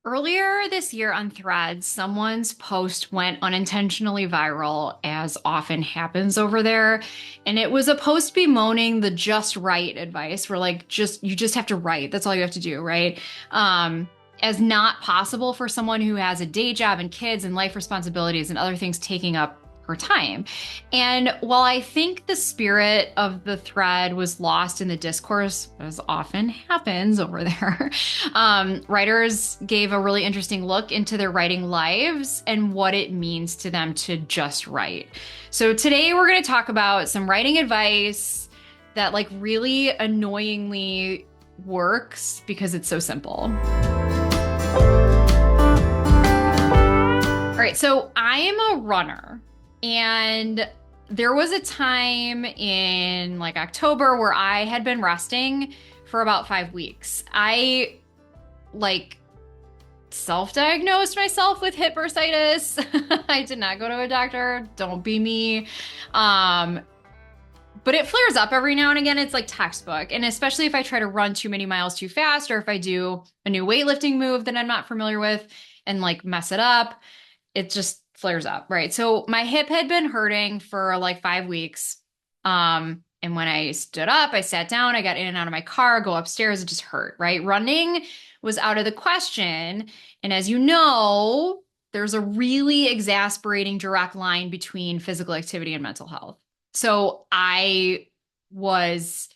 Earlier this year on Threads, someone's post went unintentionally viral, as often happens over there. And it was a post bemoaning the just right advice where you just have to write. That's all you have to do, right? Um, as not possible for someone who has a day job and kids and life responsibilities and other things taking up her time. And while I think the spirit of the thread was lost in the discourse, as often happens over there, writers gave a really interesting look into their writing lives and what it means to them to just write. So today we're going to talk about some writing advice that really annoyingly works because it's so simple. All right, so I am a runner, and there was a time in October where I had been resting for about 5 weeks. I like self-diagnosed myself with hip bursitis. I did not go to a doctor. Don't be me. But it flares up every now and again. It's like textbook. And especially if I try to run too many miles too fast, or if I do a new weightlifting move that I'm not familiar with and mess it up, it just flares up, right? So my hip had been hurting for 5 weeks. And when I stood up, I sat down, I got in and out of my car, go upstairs, it just hurt, right? Running was out of the question. And as you know, there's a really exasperating direct line between physical activity and mental health. So I was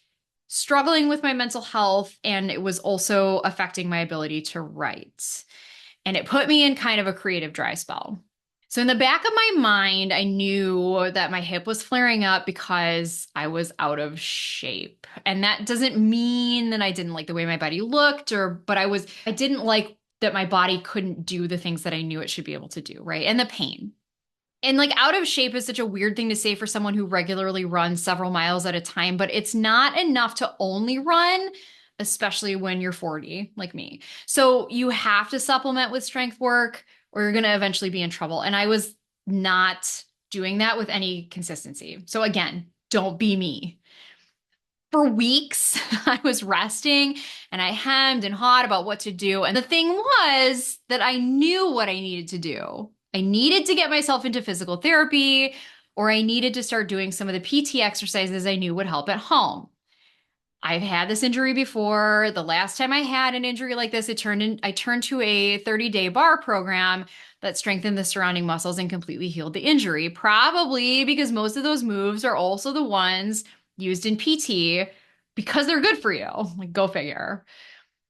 struggling with my mental health, and it was also affecting my ability to write. And it put me in kind of a creative dry spell. So in the back of my mind, I knew that my hip was flaring up because I was out of shape. And that doesn't mean that I didn't like the way my body looked, but I didn't like that my body couldn't do the things that I knew it should be able to do, right? And the pain. And out of shape is such a weird thing to say for someone who regularly runs several miles at a time, but it's not enough to only run, especially when you're 40 like me. So you have to supplement with strength work or you're going to eventually be in trouble. And I was not doing that with any consistency. So again, don't be me. For weeks, I was resting and I hemmed and hawed about what to do. And the thing was that I knew what I needed to do. I needed to get myself into physical therapy, or I needed to start doing some of the PT exercises I knew would help at home. I've had this injury before. The last time I had an injury like this, I turned to a 30-day bar program that strengthened the surrounding muscles and completely healed the injury. Probably because most of those moves are also the ones used in PT because they're good for you. Go figure.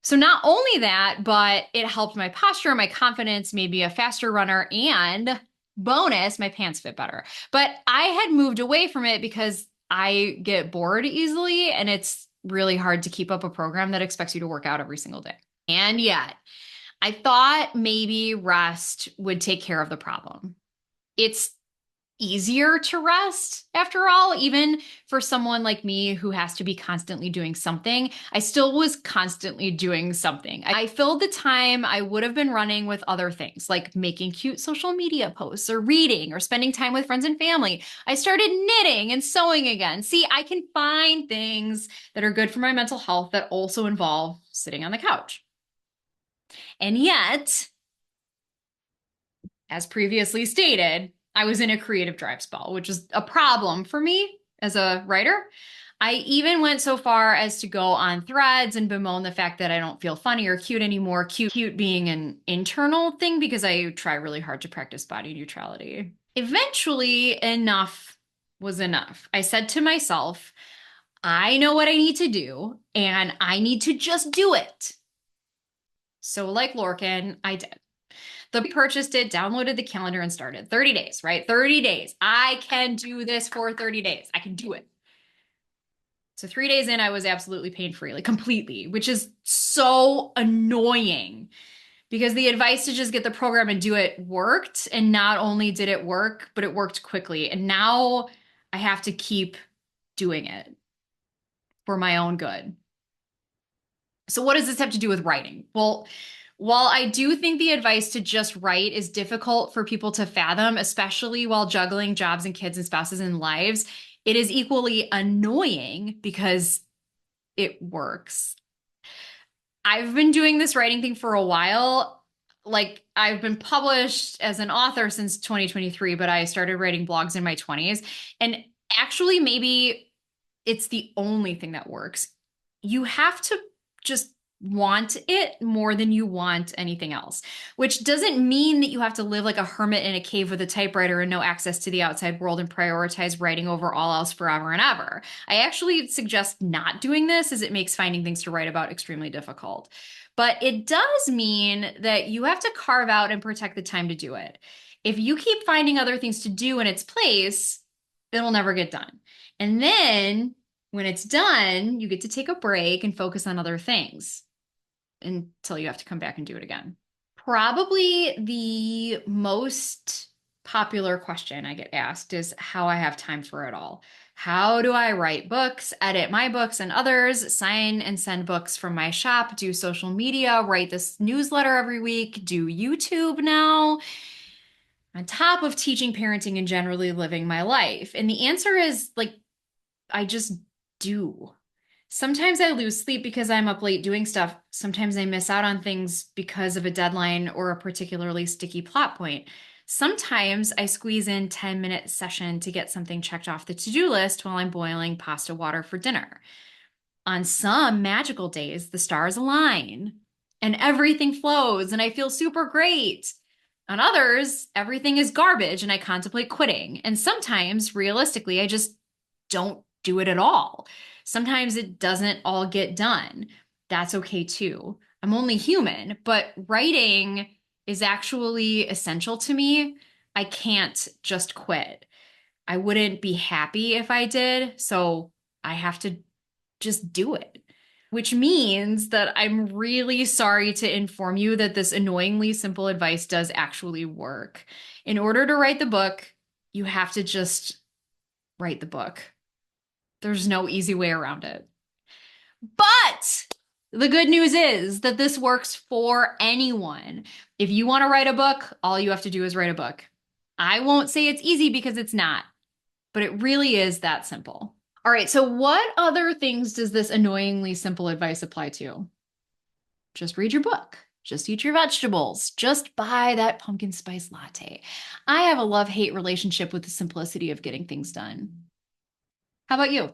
So not only that, but it helped my posture, my confidence, made me a faster runner, and bonus, my pants fit better. But I had moved away from it because I get bored easily, and it's really hard to keep up a program that expects you to work out every single day. And yet, I thought maybe rest would take care of the problem. It's easier to rest after all, even for someone like me who has to be constantly doing something. I still was constantly doing something. I filled the time I would have been running with other things like making cute social media posts or reading or spending time with friends and family. I started knitting and sewing again. See, I can find things that are good for my mental health that also involve sitting on the couch. And yet, as previously stated, I was in a creative drive spell, which is a problem for me as a writer. I even went so far as to go on Threads and bemoan the fact that I don't feel funny or cute anymore. Cute being an internal thing because I try really hard to practice body neutrality. Eventually, enough was enough. I said to myself, I know what I need to do, and I need to just do it. So like Lorcan, I did. Purchased it, downloaded the calendar, and started. 30 days, right? 30 days. I can do this for 30 days. I can do it. So 3 days in, I was absolutely pain-free, completely, which is so annoying because the advice to just get the program and do it worked. And not only did it work, but it worked quickly. And now I have to keep doing it for my own good. So what does this have to do with writing? Well, while I do think the advice to just write is difficult for people to fathom, especially while juggling jobs and kids and spouses and lives, it is equally annoying because it works. I've been doing this writing thing for a while. like I've been published as an author since 2023, but I started writing blogs in my 20s. And actually, maybe it's the only thing that works. You have to just want it more than you want anything else, which doesn't mean that you have to live like a hermit in a cave with a typewriter and no access to the outside world and prioritize writing over all else forever and ever. I actually suggest not doing this as it makes finding things to write about extremely difficult. But it does mean that you have to carve out and protect the time to do it. If you keep finding other things to do in its place, it'll never get done. And then when it's done, you get to take a break and focus on other things until you have to come back and do it again. Probably the most popular question I get asked is how I have time for it all. How do I write books, edit my books and others, sign and send books from my shop, do social media, write this newsletter every week, do YouTube now, on top of teaching parenting and generally living my life? And the answer is like, I just do. Sometimes I lose sleep because I'm up late doing stuff. Sometimes I miss out on things because of a deadline or a particularly sticky plot point. Sometimes I squeeze in 10-minute session to get something checked off the to-do list while I'm boiling pasta water for dinner. On some magical days, the stars align and everything flows and I feel super great. On others, everything is garbage and I contemplate quitting. And sometimes, realistically, I just don't do it at all. Sometimes it doesn't all get done. That's okay too. I'm only human, but writing is actually essential to me. I can't just quit. I wouldn't be happy if I did, so I have to just do it. Which means that I'm really sorry to inform you that this annoyingly simple advice does actually work. In order to write the book, you have to just write the book. There's no easy way around it. But the good news is that this works for anyone. If you want to write a book, all you have to do is write a book. I won't say it's easy because it's not, but it really is that simple. All right, so what other things does this annoyingly simple advice apply to? Just read your book. Just eat your vegetables. Just buy that pumpkin spice latte. I have a love-hate relationship with the simplicity of getting things done. How about you?